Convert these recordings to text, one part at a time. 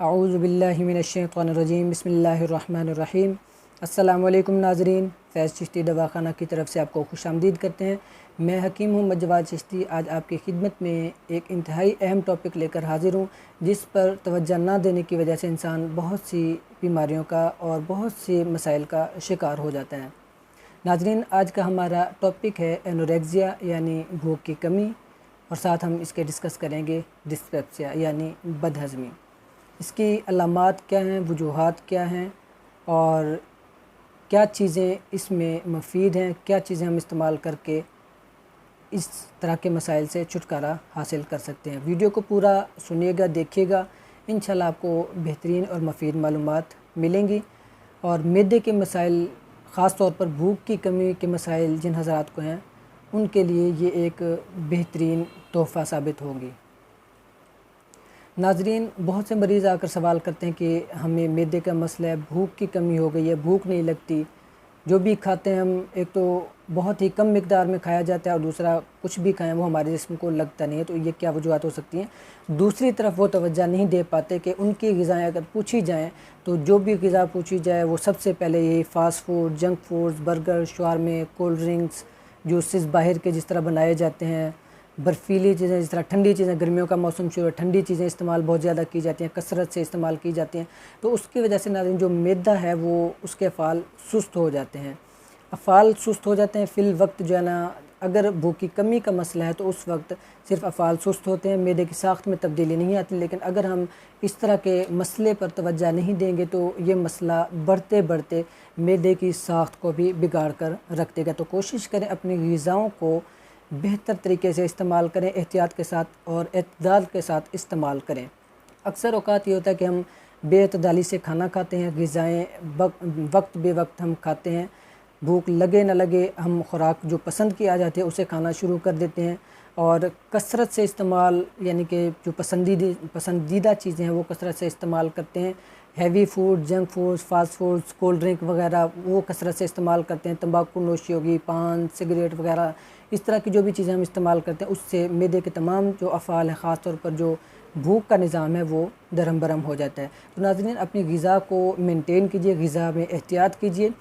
अऊज़ु बिल्लाहि मिनश्शैतानिर्रजीम बिस्मिल्लाहिर्रहमानिर्रहीम। अस्सलामु अलैकुम नाज़रीन, फैज़ चिश्ती दवाखाना की तरफ से आपको खुशामदीद करते हैं। मैं हकीम मोहम्मद जवाद चिश्ती आज आपकी खिदमत में एक इंतहाई अहम टॉपिक लेकर हाज़िर हूँ, जिस पर तवज्जो ना देने की वजह से इंसान बहुत सी बीमारियों का और बहुत से मसाइल का शिकार हो जाता है। नाज़रीन, आज का हमारा टॉपिक है एनोरेक्सिया यानी भूख की कमी, और साथ हम इसके डिस्कस करेंगे डिस्पेप्सिया यानी बदहज़मी। इसकी अलामात क्या हैं, वजूहात क्या हैं और क्या चीज़ें इसमें मुफीद हैं, क्या चीज़ें हम इस्तेमाल करके इस तरह के मसाइल से छुटकारा हासिल कर सकते हैं। वीडियो को पूरा सुनिएगा, देखिएगा, इंशाल्लाह आपको बेहतरीन और मुफीद मालूमात मिलेंगी। और मैदे के मसाइल, ख़ास तौर पर भूख की कमी के मसाइल जिन हज़रात को हैं, उनके लिए ये एक बेहतरीन तोहफ़ा साबित होंगी। नाज़रीन, बहुत से मरीज़ आकर सवाल करते हैं कि हमें मैदे का मसला है, भूख की कमी हो गई है, भूख नहीं लगती, जो भी खाते हैं हम, एक तो बहुत ही कम मिकदार में खाया जाता है और दूसरा कुछ भी खाएं वो हमारे जिस्म को लगता नहीं है। तो ये क्या वजूहत हो सकती हैं? दूसरी तरफ वो तवज्जो नहीं दे पाते कि उनकी ग़िज़ाएँ अगर पूछी जाएँ तो जो भी ग़िज़ा पूछी जाए वो सबसे पहले यही fast food, junk foods, burger, शवारमे, कोल्ड ड्रिंक्स, जूसेस बाहर के जिस तरह बनाए जाते हैं, बर्फ़ीली चीज़ें, जिस तरह ठंडी चीज़ें, गर्मियों का मौसम शुरू है, ठंडी चीज़ें इस्तेमाल बहुत ज़्यादा की जाती हैं, कसरत से इस्तेमाल की जाती हैं। तो उसकी वजह से नाज़रीन जो मैदा है वो उसके अफ़ाल सुस्त हो जाते हैं। अफ़ाल सुस्त हो जाते हैं फ़िल वक्त जो है ना, अगर भूख की कमी का मसला है तो उस वक्त सिर्फ़ अफ़ाल सुस्त होते हैं, मैदे की साख्त में तब्दीली नहीं आती। लेकिन अगर हम इस तरह के मसले पर तवज्जो नहीं देंगे तो ये मसला बढ़ते बढ़ते मैदे की साख्त को भी बिगाड़ कर रख देगा। तो कोशिश करें अपनी ग़िज़ाओं को बेहतर तरीके से इस्तेमाल करें, एहतियात के साथ और एतदाल के साथ इस्तेमाल करें। अक्सर औक़ात ये होता है कि हम बेअतदाली से खाना खाते हैं, ग़िज़ाएँ वक्त बे वक्त हम खाते हैं, भूख लगे न लगे हम खुराक जो पसंद की आ जाती है उसे खाना शुरू कर देते हैं, और कसरत से इस्तेमाल यानी कि जो पसंदीदा चीज़ें हैं वो कसरत से इस्तेमाल करते हैं। Heavy food, junk foods, fast foods, cold drink वगैरह वो कसरत से इस्तेमाल करते हैं। तंबाकू नोशी होगी, पान, सिगरेट वगैरह, इस तरह की जो भी चीज़ें हम इस्तेमाल करते हैं उससे मैदे के तमाम जो अफ़ाल हैं, ख़ास तौर पर जो भूख का निज़ाम है वो दरहम बरहम हो जाता है। तो नाज़रीन, अपनी ग़िज़ा को मेंटेन कीजिए, ग़िज़ा में एहतियात कीजिए,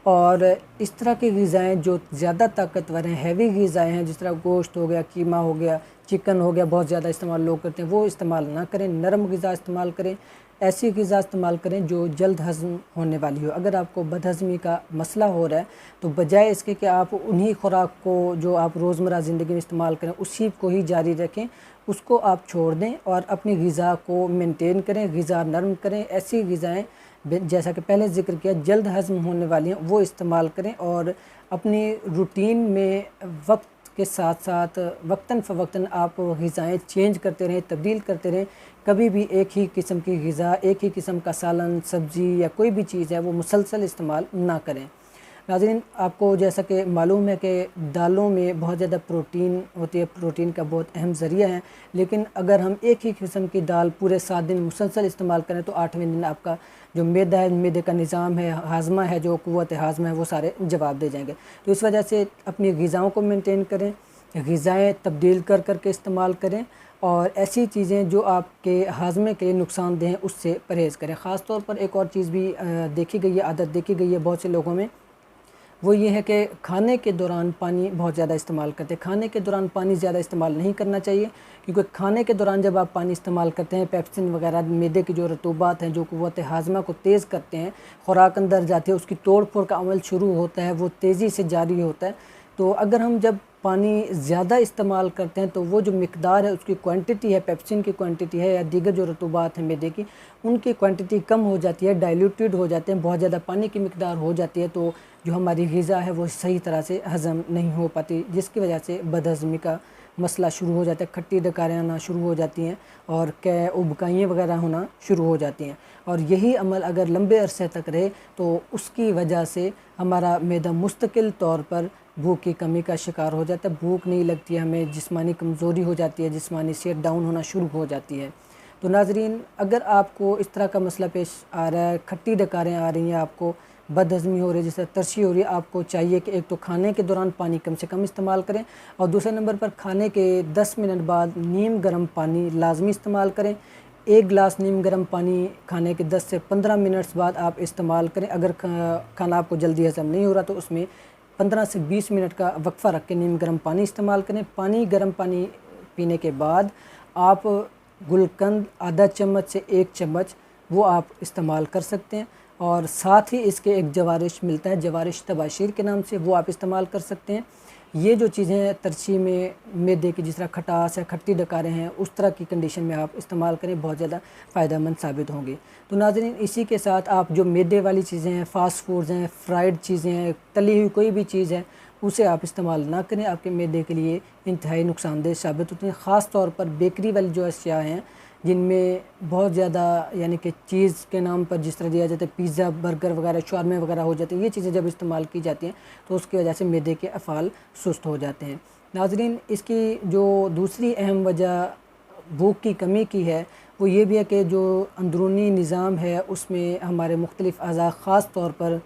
और इस तरह की ग़िज़ाएँ जो ज़्यादा ताकतवर हैं, हैवी ग़िज़ाएँ हैं, जिस तरह गोश्त हो गया, कीमा हो गया, चिकन हो गया, बहुत ज़्यादा इस्तेमाल लोग करते हैं, वो इस्तेमाल ना करें। नरम ग़िज़ा इस्तेमाल करें, ऐसी ग़िज़ा इस्तेमाल करें जो जल्द हज़म होने वाली हो। अगर आपको बदहज़मी का मसला हो रहा है तो बजाय इसके कि आप उन्हीं खुराक को जो आप रोज़मर्रा ज़िंदगी में इस्तेमाल करें उसी को ही जारी रखें, उसको आप छोड़ दें और अपनी ग़िज़ा को मेंटेन करें, ग़िज़ा नरम करें। ऐसी ग़िज़ाएँ जैसा कि पहले ज़िक्र किया जल्द हज़म होने वाली हैं वो इस्तेमाल करें, और अपनी रूटीन में वक्त के साथ साथ वक्तन फ़वक्तन आप ग़िज़ाएँ चेंज करते रहें, तब्दील करते रहें। कभी भी एक ही किस्म की ग़िज़ा, एक ही किस्म का सालन, सब्ज़ी या कोई भी चीज़ है वो मुसलसल इस्तेमाल ना करें। नाज़रीन, आपको जैसा कि मालूम है कि दालों में बहुत ज़्यादा प्रोटीन होती है, प्रोटीन का बहुत अहम ज़रिया है। लेकिन अगर हम एक ही किस्म की दाल पूरे 7 दिन मुसलसल इस्तेमाल करें तो 8वें दिन आपका जो मैदा है, मैदे का निज़ाम है, हाज़मा है, जो क़ुव्वत हाज़मा है, वो सारे जवाब दे जाएंगे। तो इस वजह से अपनी ग़िज़ाओं को मेंटेन करें, ग़िज़ाएँ तब्दील कर कर के इस्तेमाल करें, और ऐसी चीज़ें जो आपके हाज़मे के लिए नुकसानदेह हैं उससे परहेज़ करें। ख़ास तौर पर एक और चीज़ भी देखी गई है, आदत देखी गई है बहुत से लोगों में, वो ये है कि खाने के दौरान पानी बहुत ज़्यादा इस्तेमाल करते हैं। खाने के दौरान पानी ज़्यादा इस्तेमाल नहीं करना चाहिए, क्योंकि खाने के दौरान जब आप पानी इस्तेमाल करते हैं, पेप्सिन वगैरह मैदे की जो रतूबात हैं जो क़ुव्वत हाज़मा को तेज़ करते हैं, खुराक अंदर जाती है, उसकी तोड़ फोड़ का अमल शुरू होता है, वो तेज़ी से जारी होता है। तो अगर हम जब पानी ज़्यादा इस्तेमाल करते हैं तो वो जो मिकदार है, उसकी क्वांटिटी है, पेप्सिन की क्वांटिटी है या दीगर जो रतूबात हैं मैदे की, उनकी क्वांटिटी कम हो जाती है, डाइल्यूटेड हो जाते हैं, बहुत ज़्यादा पानी की मिकदार हो जाती है। तो जो हमारी ग़िज़ा है वो सही तरह से हज़म नहीं हो पाती, जिसकी वजह से बदहज़मी का मसला शुरू हो जाता है, खट्टी डकारें आना शुरू हो जाती हैं और उबकाइयाँ वगैरह होना शुरू हो जाती हैं। और यही अमल अगर लंबे अरसे तक रहे तो उसकी वजह से हमारा मैदा मुस्तकिल तौर पर भूख की कमी का शिकार हो जाता है, भूख नहीं लगती है, हमें जिस्मानी कमज़ोरी हो जाती है, जिस्मानी सेहत डाउन होना शुरू हो जाती है। तो नाज़रीन, अगर आपको इस तरह का मसला पेश आ रहा है, खट्टी डकारें आ रही हैं, आपको बदहज़मी हो रही है, जैसे तरशी हो रही है, आपको चाहिए कि एक तो खाने के दौरान पानी कम से कम इस्तेमाल करें, और दूसरे नंबर पर खाने के 10 मिनट बाद नीम गर्म पानी लाजमी इस्तेमाल करें। 1 गिलास नीम गर्म पानी खाने के 10 से 15 मिनट्स बाद आप इस्तेमाल करें। अगर खाना आपको जल्दी हज़म नहीं हो रहा तो उसमें 15 से 20 मिनट का वक्फ़ा रख के नीम गर्म पानी इस्तेमाल करें। गर्म पानी पीने के बाद आप गुलकंद आधा चम्मच से 1 चम्मच वो आप इस्तेमाल कर सकते हैं। और साथ ही इसके एक जवारिश मिलता है, जवारिश तबाशीर के नाम से, वो आप इस्तेमाल कर सकते हैं। ये जो चीज़ें तरछी में मैदे की जिस तरह खटास है, खट्टी डकारें हैं, उस तरह की कंडीशन में आप इस्तेमाल करें, बहुत ज़्यादा फ़ायदेमंद साबित होंगी। तो नाज़रीन, इसी के साथ आप जो मैदे वाली चीज़ें हैं, फ़ास्ट फूड्स हैं, फ्राइड चीज़ें हैं, तली हुई कोई भी चीज़ है, उसे आप इस्तेमाल ना करें, आपके मैदे के लिए इंतहाई नुकसानदेह साबित होते हैं। ख़ास तौर पर बेकरी वाली जो अशिया हैं जिनमें बहुत ज़्यादा यानी कि चीज़ के नाम पर जिस तरह दिया जाता है, पिज़्ज़ा, बर्गर वगैरह, शौरमे वगैरह हो जाते हैं, ये चीज़ें जब इस्तेमाल की जाती हैं तो उसकी वजह से मैदे के अफ़ाल सुस्त हो जाते हैं। नाज़रीन, इसकी जो दूसरी अहम वजह भूख की कमी की है वो ये भी है कि जो अंदरूनी निज़ाम है उसमें हमारे मुख्तलिफ़ अज़ा, ख़ास तौर पर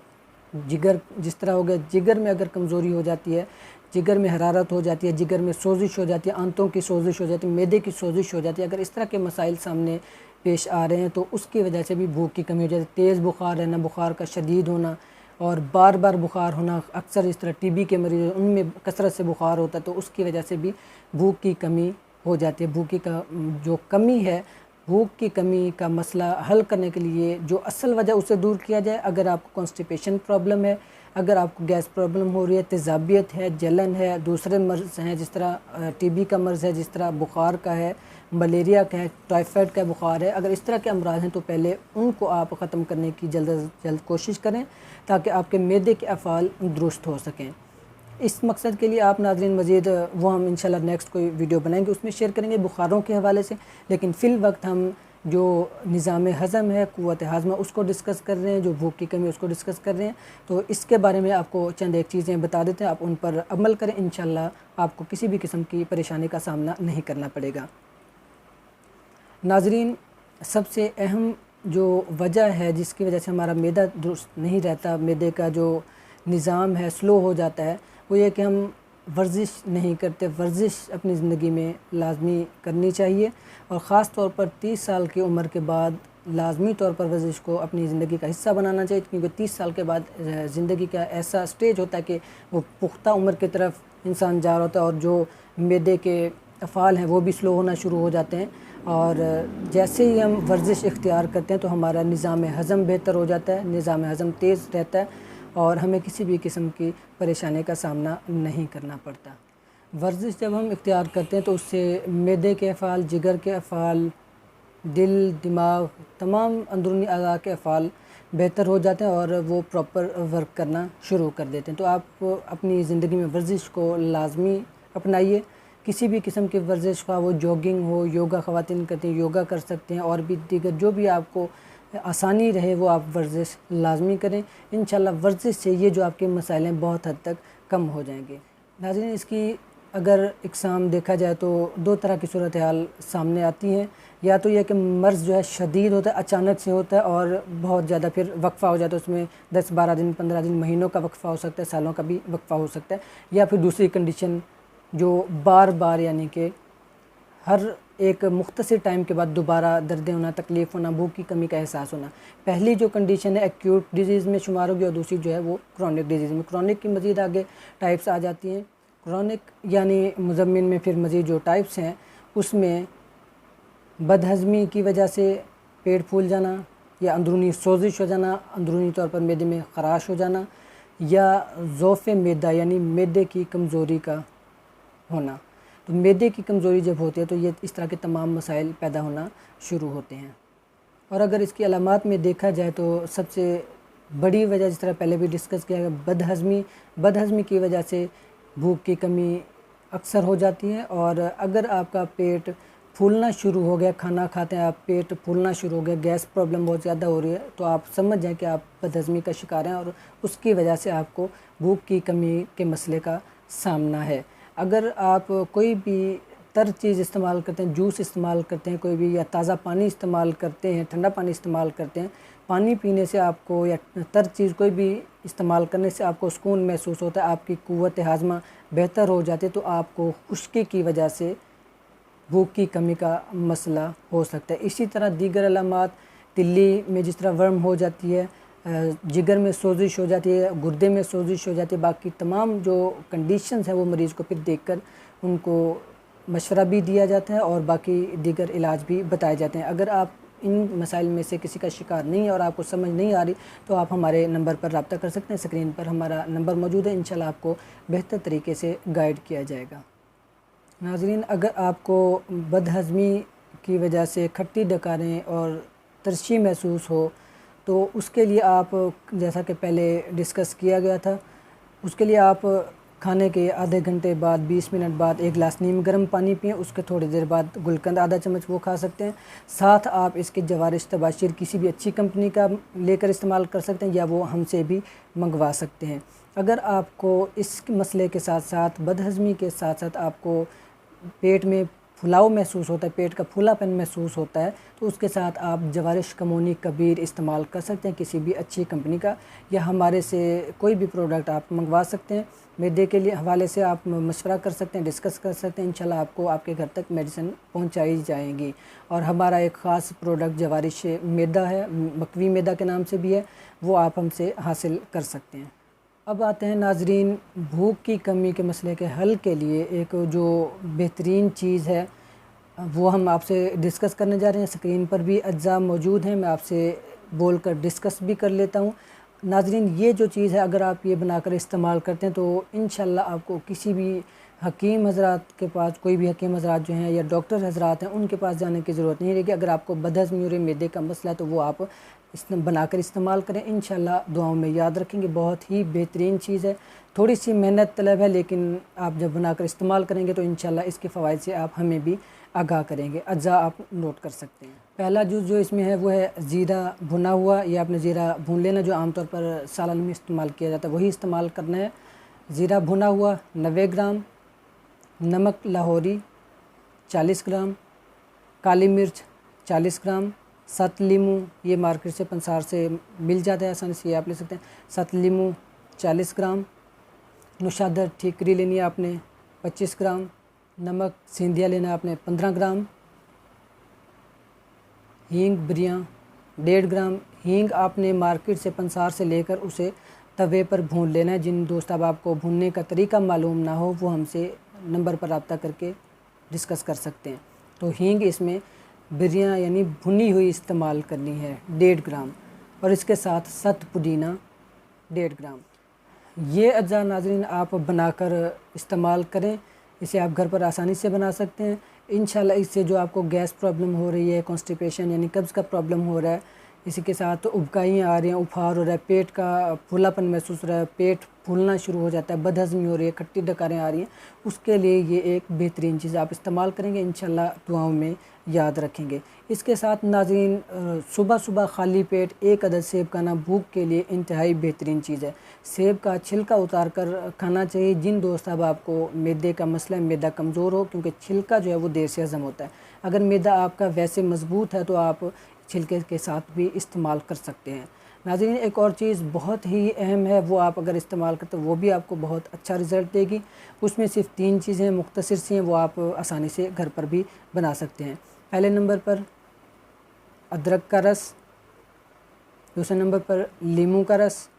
जिगर, जिस तरह हो गया, जिगर में अगर कमज़ोरी हो जाती है, जिगर में हरारत हो जाती है, जिगर में सोजिश हो जाती है, आंतों की सोजिश हो जाती है, मैदे की सोजिश हो जाती है, अगर इस तरह के मसाइल सामने पेश आ रहे हैं तो उसकी वजह से भी भूख की कमी हो जाती है। तेज़ बुखार रहना, बुखार का शदीद होना और बार बार बुखार होना, अक्सर इस तरह टीबी के मरीज़ उनमें कसरत से बुखार होता है, तो उसकी वजह से भी भूख की कमी हो जाती है। भूख की जो कमी है, भूख की कमी का मसला हल करने के लिए जो असल वजह उसे दूर किया जाए। अगर आपको कॉन्स्टिपेशन प्रॉब्लम है, अगर आपको गैस प्रॉब्लम हो रही है, तेज़ाबियत है, जलन है, दूसरे मर्ज़ हैं जिस तरह टीबी का मर्ज़ है, जिस तरह बुखार का है, मलेरिया का है, टाइफाइड का बुखार है, अगर इस तरह के अमराज हैं तो पहले उनको आप ख़त्म करने की जल्द अज जल्द कोशिश करें ताकि आपके मैदे के अफ़ाल दुरुस्त हो सकें। इस मकसद के लिए आप नाज़रीन मज़ीद वो हम इंशाल्लाह नेक्स्ट कोई वीडियो बनाएंगे, उसमें शेयर करेंगे बुखारों के हवाले से। लेकिन फ़िल वक्त हम जो निज़ाम हज़म है, क़ुव्वत हाज़मा, उसको डिस्कस कर रहे हैं, जो भूख की कमी उसको डिस्कस कर रहे हैं। तो इसके बारे में आपको चंद एक चीज़ें बता देते हैं, आप उन पर अमल करें, इंशाल्लाह आपको किसी भी किस्म की परेशानी का सामना नहीं करना पड़ेगा। नाज़रीन, सबसे अहम जो वजह है जिसकी वजह से हमारा मैदा दुरुस्त नहीं रहता, मैदे का जो निज़ाम है स्लो हो जाता है, वो ये कि हम वर्जिश नहीं करते। वर्जिश अपनी ज़िंदगी में लाज़मी करनी चाहिए और ख़ास तौर पर 30 साल की उम्र के बाद लाज़मी तौर पर वर्जिश को अपनी ज़िंदगी का हिस्सा बनाना चाहिए, क्योंकि 30 साल के बाद ज़िंदगी का ऐसा स्टेज होता है कि वो पुख्ता उम्र की तरफ इंसान जा रहा होता है और जो मैदे के अफ़ाल हैं वो भी स्लो होना शुरू हो जाते हैं। और जैसे ही हम वर्जिश इख्तियार करते हैं तो हमारा निज़ाम हज़म बेहतर हो जाता है, निज़ाम हज़म तेज़ रहता है और हमें किसी भी किस्म की परेशानी का सामना नहीं करना पड़ता। वर्जिश जब हम इख्तियार करते हैं तो उससे मैदे के अफ़ाल, जिगर के अफ़ाल, दिल, दिमाग, तमाम अंदरूनी अज़ा के अफ़ाल बेहतर हो जाते हैं और वो प्रॉपर वर्क करना शुरू कर देते हैं। तो आप अपनी ज़िंदगी में वर्जिश को लाज़मी अपनाइए। किसी भी किस्म की वर्जिश का, वो जॉगिंग हो, योगा ख़वातीन करती हैं, योगा कर सकते हैं, और भी दीगर जो भी आपको आसानी रहे वो आप वर्जिश लाज़मी करें। इंशाल्लाह वर्जिश से ये जो आपके मसाइल हैं बहुत हद तक कम हो जाएंगे। नाज़रीन, इसकी अगर इकसाम देखा जाए तो दो तरह की सूरत हाल सामने आती हैं। या तो यह कि मर्ज़ जो है शदीद होता है, अचानक से होता है और बहुत ज़्यादा फिर वक्फ़ा हो जाता है, उसमें 10-12 दिन, 15 दिन, महीनों का वक्फ़ा हो सकता है, सालों का भी वक्फ़ा हो सकता है। या फिर दूसरी कंडीशन जो बार बार यानी कि हर एक मुख्तसर टाइम के बाद दोबारा दर्द होना, तकलीफ़ होना, भूख की कमी का एहसास होना। पहली जो कंडीशन है एक्यूट डिजीज़ में शुमार होगी और दूसरी जो है वो क्रॉनिक डिजीज़ में। क्रॉनिक की मज़ीद आगे टाइप्स आ जाती हैं। क्रॉनिक यानी मुज़म्मिन में फिर मज़ीद जो टाइप्स हैं उसमें बदहज़मी की वजह से पेट फूल जाना या अंदरूनी सोजिश हो जाना, अंदरूनी तौर पर मैदे में ख़राश हो जाना, या ज़ौफ़ मैदा यानी मैदे की कमज़ोरी का होना। तो मैदे की कमज़ोरी जब होती है तो ये इस तरह के तमाम मसाइल पैदा होना शुरू होते हैं। और अगर इसकी अलामात में देखा जाए तो सबसे बड़ी वजह, जिस तरह पहले भी डिस्कस किया गया, बदहज़मी की वजह से भूख की कमी अक्सर हो जाती है। और अगर आपका पेट फूलना शुरू हो गया, खाना खाते हैं आप पेट फूलना शुरू हो गया, गैस प्रॉब्लम बहुत ज़्यादा हो रही है, तो आप समझ जाएं कि आप बदहज़मी का शिकार हैं और उसकी वजह से आपको भूख की कमी के मसले का सामना है। अगर आप कोई भी तर चीज़ इस्तेमाल करते हैं, जूस इस्तेमाल करते हैं कोई भी, या ताज़ा पानी इस्तेमाल करते हैं, ठंडा पानी इस्तेमाल करते हैं, पानी पीने से आपको या तर चीज़ कोई भी इस्तेमाल करने से आपको सुकून महसूस होता है, आपकी क़ुव्वत हाज़मा बेहतर हो जाती है, तो आपको खुश्की की वजह से भूख की कमी का मसला हो सकता है। इसी तरह दीगर अलामात, तिल्ली में जिस तरह वर्म हो जाती है, जिगर में सोजिश हो जाती है, गुर्दे में सोजिश हो जाती है, बाकी तमाम जो कंडीशंस हैं वो मरीज़ को फिर देखकर उनको मशवरा भी दिया जाता है और बाकी दीगर इलाज भी बताए जाते हैं। अगर आप इन मसाइल में से किसी का शिकार नहीं है और आपको समझ नहीं आ रही तो आप हमारे नंबर पर रब्ता कर सकते हैं। स्क्रीन पर हमारा नंबर मौजूद है, इंशाल्लाह आपको बेहतर तरीके से गाइड किया जाएगा। नाज़रीन, अगर आपको बदहज़मी की वजह से खट्टी डकारें और तरशी महसूस हो तो उसके लिए आप, जैसा कि पहले डिस्कस किया गया था, उसके लिए आप खाने के आधे घंटे बाद 20 मिनट बाद एक गिलास नीम गर्म पानी पिएं। उसके थोड़ी देर बाद गुलकंद आधा चम्मच वो खा सकते हैं। साथ आप इसके जवारिश तबाशिर किसी भी अच्छी कंपनी का लेकर इस्तेमाल कर सकते हैं या वो हमसे भी मंगवा सकते हैं। अगर आपको इस मसले के साथ साथ बदहज़मी के साथ साथ आपको पेट में फुलाव महसूस होता है, पेट का फूलापन महसूस होता है, तो उसके साथ आप जवारिश कमोनी कबीर इस्तेमाल कर सकते हैं किसी भी अच्छी कंपनी का, या हमारे से कोई भी प्रोडक्ट आप मंगवा सकते हैं। मैदे के लिए हवाले से आप मशवरा कर सकते हैं, डिस्कस कर सकते हैं। इंशाल्लाह आपको आपके घर तक मेडिसिन पहुंचाई जाएंगी। और हमारा एक ख़ास प्रोडक्ट जवारिश मैदा है, मकवी मैदा के नाम से भी है, वो आप हमसे हासिल कर सकते हैं। अब आते हैं नाजरीन, भूख की कमी के मसले के हल के लिए एक जो बेहतरीन चीज़ है वो हम आपसे डिस्कस करने जा रहे हैं। स्क्रीन पर भी अज्जा मौजूद हैं, मैं आपसे बोलकर डिस्कस भी कर लेता हूँ। नाजरीन, ये जो चीज़ है अगर आप ये बनाकर इस्तेमाल करते हैं तो इंशाल्लाह आपको किसी भी हकीम हज़रात के पास, कोई भी हकीम हज़रात जो हैं या डॉक्टर हज़रात हैं उनके पास जाने की ज़रूरत नहीं रहेगी। अगर आपको बदहज़मी और मैदे का मसला है तो वो आप बनाकर इस्तेमाल करें, इंशाल्लाह दुआओं में याद रखेंगे। बहुत ही बेहतरीन चीज़ है, थोड़ी सी मेहनत तलब है, लेकिन आप जब बनाकर इस्तेमाल करेंगे तो इंशाल्लाह इसके फ़वाइद से आप हमें भी आगाह करेंगे। अज्जा आप नोट कर सकते हैं। पहला जूस जो इसमें है वो है ज़ीरा भुना हुआ, या आपने ज़ीरा भून लेना, जो आमतौर पर सालन में इस्तेमाल किया जाता है वही इस्तेमाल करना है। ज़ीरा भुना हुआ 90 ग्राम, नमक लाहौरी 40 ग्राम, काली मिर्च 40 ग्राम, 7 लीमू, ये मार्केट से पंसार से मिल जाता है आसानी से, ये आप ले सकते हैं। 7 लीमू 40 ग्राम, नुशादर ठीकरी लेनी है आपने 25 ग्राम, नमक सिंधिया लेना है आपने 15 ग्राम, हींग बिरियाँ 1.5 ग्राम। हींग आपने मार्केट से पंसार से लेकर उसे तवे पर भून लेना है। जिन दोस्त अब आपको भूनने का तरीका मालूम ना हो वो हमसे नंबर पर रब्ता करके डिस्कस कर सकते हैं। तो हींग इसमें बिरियाँ यानी भुनी हुई इस्तेमाल करनी है 1.5 ग्राम, और इसके साथ सत पुदीना 1.5 ग्राम। ये अज्जा नाज़रीन आप बनाकर इस्तेमाल करें, इसे आप घर पर आसानी से बना सकते हैं। इंशाल्लाह इससे जो आपको गैस प्रॉब्लम हो रही है, कॉन्स्टिपेशन यानी कब्ज़ का प्रॉब्लम हो रहा है, इसी के साथ उबकाइयाँ आ रही हैं, उफार हो रहा है, पेट का फूलापन महसूस हो रहा है, पेट फूलना शुरू हो जाता है, बदहज़मी हो रही है, खट्टी डकारें आ रही हैं, उसके लिए ये एक बेहतरीन चीज़ आप इस्तेमाल करेंगे, इंशाल्लाह दुआओं में याद रखेंगे। इसके साथ नाज़रीन, सुबह सुबह खाली पेट 1 अदद सेब खाना भूख के लिए इंतहाई बेहतरीन चीज़ है। सेब का छिलका उतार कर खाना चाहिए। जिन दोस्त अब आपको मैदे का मसला है, मैदा कमज़ोर हो, क्योंकि छिलका जो है वो देर से हज़म होता है। अगर मैदा आपका वैसे मज़बूत है तो आप छिलके के साथ भी इस्तेमाल कर सकते हैं। नाज़रीन, एक और चीज़ बहुत ही अहम है, वो आप अगर इस्तेमाल करते हो वो भी आपको बहुत अच्छा रिज़ल्ट देगी। उसमें सिर्फ 3 चीज़ें मुख्तसर सी हैं, वो आप आसानी से घर पर भी बना सकते हैं। पहले नंबर पर अदरक का रस, दूसरे नंबर पर लीमू का रस,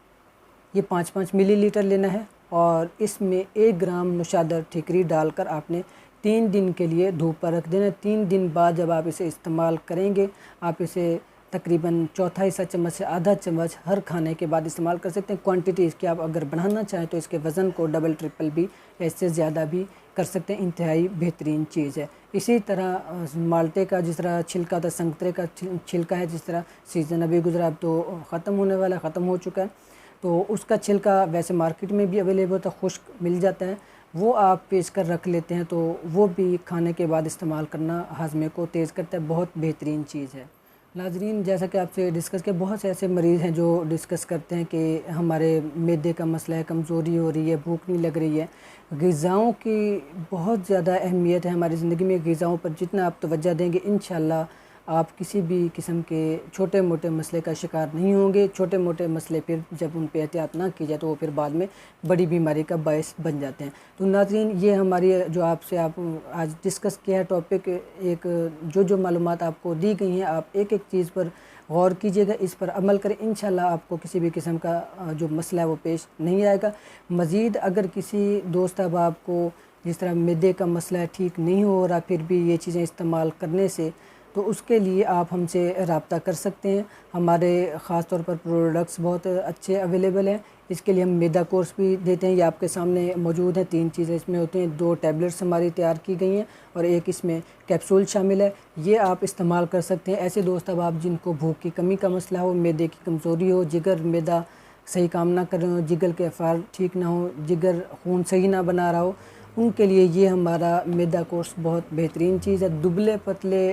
ये 5-5 मिलीलीटर लेना है, और इसमें 1 ग्राम नुशादर ठीकरी डालकर आपने 3 दिन के लिए धूप पर रख देना। 3 दिन बाद जब आप इसे इस्तेमाल करेंगे, आप इसे तकरीबन चौथा हिस्सा चम्मच से आधा चम्मच हर खाने के बाद इस्तेमाल कर सकते हैं। क्वांटिटी इसकी आप अगर बढ़ाना चाहें तो इसके वज़न को डबल ट्रिपल भी या इससे ज़्यादा भी कर सकते हैं। इंतहाई बेहतरीन चीज़ है। इसी तरह माल्टे का जिस तरह छिलका था, संतरे का छिलका है, जिस तरह सीज़न अभी गुजरा, अब तो ख़त्म होने वाला, ख़त्म हो चुका है, तो उसका छिलका वैसे मार्केट में भी अवेलेबल होता है, खुश्क मिल जाता है, वो आप पेश कर रख लेते हैं तो वो भी खाने के बाद इस्तेमाल करना हाजमे को तेज़ करता है। बहुत बेहतरीन चीज़ है। नाज़रीन, जैसा कि आपसे डिस्कस किया, बहुत से ऐसे मरीज़ हैं जो डिस्कस करते हैं कि हमारे मैदे का मसला है, कमज़ोरी हो रही है, भूख नहीं लग रही है। ग़िज़ाओं की बहुत ज़्यादा अहमियत है हमारी ज़िंदगी में। ग़िज़ाओं पर जितना आप तवज्जो देंगे, इंशाल्लाह आप किसी भी किस्म के छोटे मोटे मसले का शिकार नहीं होंगे। छोटे मोटे मसले फिर जब उन पे एहतियात ना की जाए तो वो फिर बाद में बड़ी बीमारी का बायस बन जाते हैं। तो नाज़रीन, ये हमारी जो आपसे आप आज डिस्कस किया है टॉपिक, एक जो मालूमात आपको दी गई हैं, आप एक एक चीज़ पर गौर कीजिएगा, इस पर अमल करें। इंशाल्लाह आपको किसी भी किस्म का जो मसला है वो पेश नहीं आएगा। मज़ीद अगर किसी दोस्त अहबाब को जिस तरह मैदे का मसला है ठीक नहीं हो रहा, फिर भी ये चीज़ें इस्तेमाल करने से, तो उसके लिए आप हमसे रब्ता कर सकते हैं। हमारे ख़ास तौर पर प्रोडक्ट्स बहुत अच्छे अवेलेबल हैं। इसके लिए हम मैदा कोर्स भी देते हैं, ये आपके सामने मौजूद है। 3 चीज़ें इसमें होती हैं, 2 टैबलेट्स हमारी तैयार की गई हैं और एक इसमें कैप्सूल शामिल है। ये आप इस्तेमाल कर सकते हैं। ऐसे दोस्त अब आप जिनको भूख की कमी का मसला हो, मैदे की कमज़ोरी हो, जिगर मैदा सही काम ना कर रहे हो, जिगर के अफ़ार ठीक ना हो, जिगर खून सही ना बना रहा हो, उनके लिए ये हमारा मैदा कोर्स बहुत बेहतरीन चीज़ है। दुबले पतले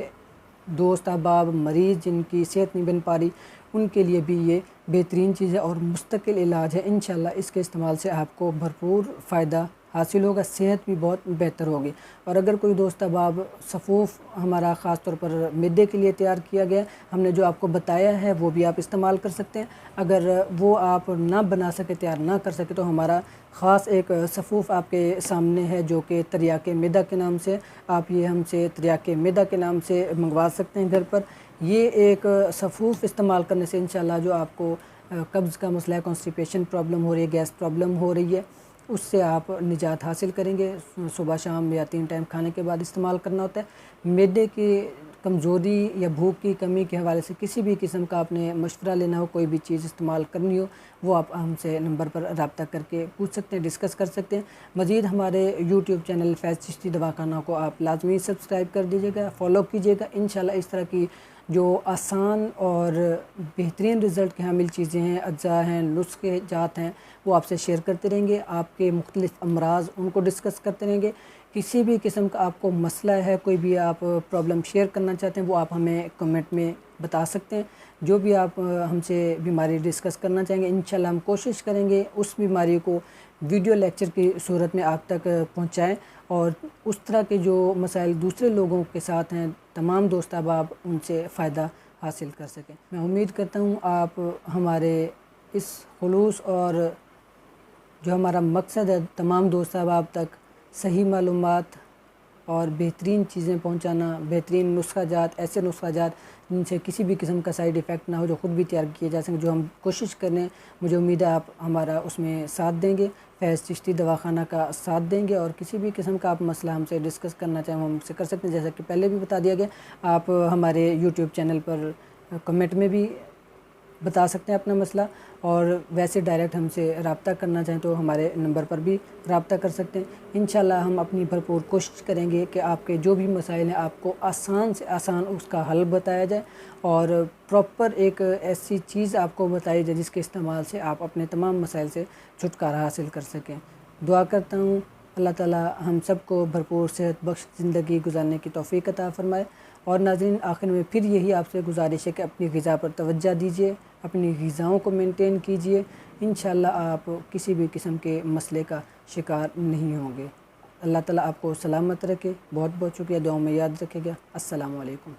दोस्त अहबाब, मरीज़ जिनकी सेहत नहीं बन पा रही, उनके लिए भी ये बेहतरीन चीज़ है और मुस्तकिल इलाज है। इंशाल्लाह इसके इस्तेमाल से आपको भरपूर फ़ायदा हासिल होगा, सेहत भी बहुत बेहतर होगी। और अगर कोई दोस्त अहबाब सफ़ूफ़ हमारा ख़ास तौर पर मैदे के लिए तैयार किया गया, हमने जो आपको बताया है वो भी आप इस्तेमाल कर सकते हैं। अगर वो आप ना बना सके, तैयार ना कर सके, तो हमारा ख़ास एक सफ़ूफ़ आपके सामने है जो कि तरियाके मैदा के नाम से, आप ये हमसे तरियाके मैदा के नाम से मंगवा सकते हैं घर पर। ये एक सफ़ूफ़ इस्तेमाल करने से इंशाल्लाह जो आपको कब्ज़ का मसला है, कॉन्स्टिपेशन प्रॉब्लम हो रही है, गैस प्रॉब्लम हो रही है, उससे आप निजात हासिल करेंगे। सुबह शाम या 3 टाइम खाने के बाद इस्तेमाल करना होता है। मैदे की कमज़ोरी या भूख की कमी के हवाले से किसी भी किस्म का आपने मशवरा लेना हो, कोई भी चीज़ इस्तेमाल करनी हो, वो आप हमसे नंबर पर रब्ता करके पूछ सकते हैं, डिस्कस कर सकते हैं। मज़ीद हमारे यूट्यूब चैनल फैज़ चिश्ती दवाखाना को आप लाजमी सब्सक्राइब कर दीजिएगा, फॉलो कीजिएगा। इंशाल्लाह इस तरह की जो आसान और बेहतरीन रिज़ल्ट के हामिल चीज़ें हैं, अज्जा हैं, नुस्खे जात हैं, वो आपसे शेयर करते रहेंगे। आपके मुख्तलिफ़ अमराज़ उनको डिस्कस करते रहेंगे। किसी भी किस्म का आपको मसला है, कोई भी आप प्रॉब्लम शेयर करना चाहते हैं, वो आप हमें कमेंट में बता सकते हैं। जो भी आप हमसे बीमारी डिस्कस करना चाहेंगे, इंशाल्लाह हम कोशिश करेंगे उस बीमारी को वीडियो लेक्चर की सूरत में आप तक पहुँचाएँ और उस तरह के जो मसाइल दूसरे लोगों के साथ हैं, तमाम दोस्त अहबाब उनसे फ़ायदा हासिल कर सकें। मैं उम्मीद करता हूँ आप हमारे इस खुलूस और जो हमारा मकसद है तमाम दोस्त अहबाब तक सही मालूमात और बेहतरीन चीज़ें पहुंचाना, बेहतरीन नुस्खा जात, ऐसे नुस्खा जात जिनसे किसी भी किस्म का साइड इफ़ेक्ट ना हो, जो ख़ुद भी तैयार किए जा सकें, जो हम कोशिश करें। मुझे उम्मीद है आप हमारा उसमें साथ देंगे, फैज़ चिश्ती दवाखाना का साथ देंगे और किसी भी किस्म का आप मसला हमसे डिस्कस करना चाहें, हम हमसे कर सकते हैं। जैसा कि पहले भी बता दिया गया, आप हमारे यूट्यूब चैनल पर कमेंट में भी बता सकते हैं अपना मसला, और वैसे डायरेक्ट हमसे रब्ता करना चाहें तो हमारे नंबर पर भी रब्ता कर सकते हैं। इंशाल्लाह हम अपनी भरपूर कोशिश करेंगे कि आपके जो भी मसाइल हैं आपको आसान से आसान उसका हल बताया जाए और प्रॉपर एक ऐसी चीज़ आपको बताई जाए जिसके इस्तेमाल से आप अपने तमाम मसाइल से छुटकारा हासिल कर सकें। दुआ करता हूँ अल्लाह ताला हम सबको भरपूर सेहत बख्श ज़िंदगी गुजारने की तौफ़ीक अता फ़रमाए। और नाज़रीन, आखिर में फिर यही आपसे गुजारिश है कि अपनी ग़िज़ा पर तवज्जो दीजिए, अपनी ग़िज़ाओं को मेंटेन कीजिए। इंशाल्लाह आप किसी भी किस्म के मसले का शिकार नहीं होंगे। अल्लाह ताला आपको सलामत रखे। बहुत बहुत शुक्रिया, दुआओं में याद रखिएगा। अस्सलामु अलैकुम।